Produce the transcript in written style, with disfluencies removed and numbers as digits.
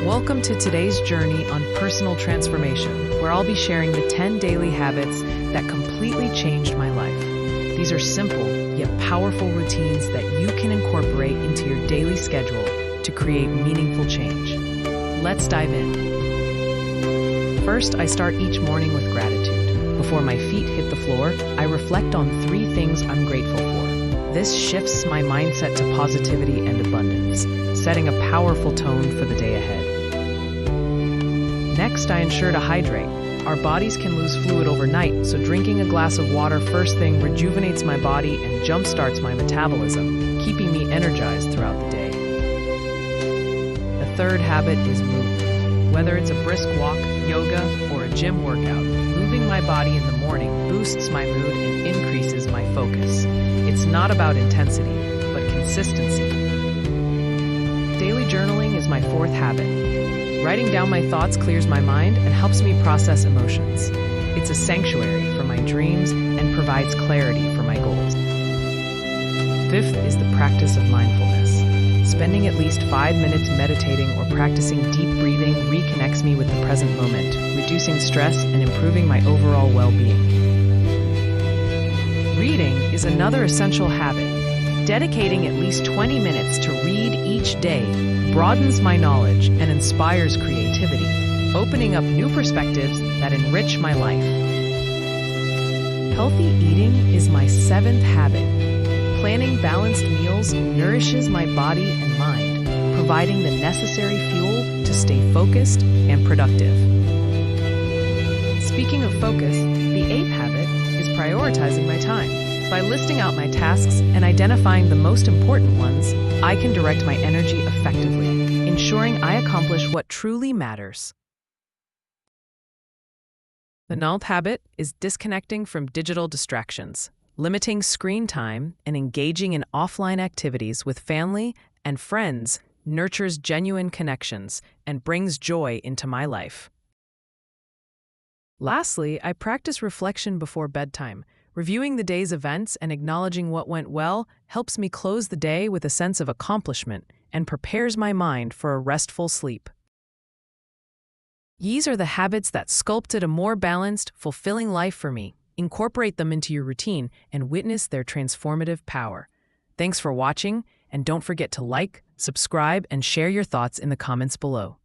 Welcome to today's journey on personal transformation, where I'll be sharing the 10 daily habits that completely changed my life. These are simple, yet powerful routines that you can incorporate into your daily schedule to create meaningful change. Let's dive in. First, I start each morning with gratitude. Before my feet hit the floor, I reflect on 3 things I'm grateful for. This shifts my mindset to positivity and abundance, setting a powerful tone for the day ahead. Next, I ensure to hydrate. Our bodies can lose fluid overnight, so drinking a glass of water first thing rejuvenates my body and jumpstarts my metabolism, keeping me energized throughout the day. The third habit is movement. Whether it's a brisk walk, yoga, or a gym workout, moving my body in the morning boosts my mood and increases my focus. It's not about intensity, but consistency. Daily journaling is my 4th habit. Writing down my thoughts clears my mind and helps me process emotions. It's a sanctuary for my dreams and provides clarity for my goals. 5th is the practice of mindfulness. Spending at least 5 minutes meditating or practicing deep breathing reconnects me with the present moment, reducing stress and improving my overall well-being. Reading is another essential habit. Dedicating at least 20 minutes to read each day broadens my knowledge and inspires creativity, opening up new perspectives that enrich my life. Healthy eating is my 7th habit. Planning balanced meals nourishes my body and mind, providing the necessary fuel to stay focused and productive. Speaking of focus, the 8th habit is prioritizing my time. By listing out my tasks and identifying the most important ones, I can direct my energy effectively, ensuring I accomplish what truly matters. The 9th habit is disconnecting from digital distractions. Limiting screen time and engaging in offline activities with family and friends nurtures genuine connections and brings joy into my life. Lastly, I practice reflection before bedtime. Reviewing the day's events and acknowledging what went well helps me close the day with a sense of accomplishment and prepares my mind for a restful sleep. These are the habits that sculpted a more balanced, fulfilling life for me. Incorporate them into your routine and witness their transformative power. Thanks for watching, and don't forget to like, subscribe, and share your thoughts in the comments below.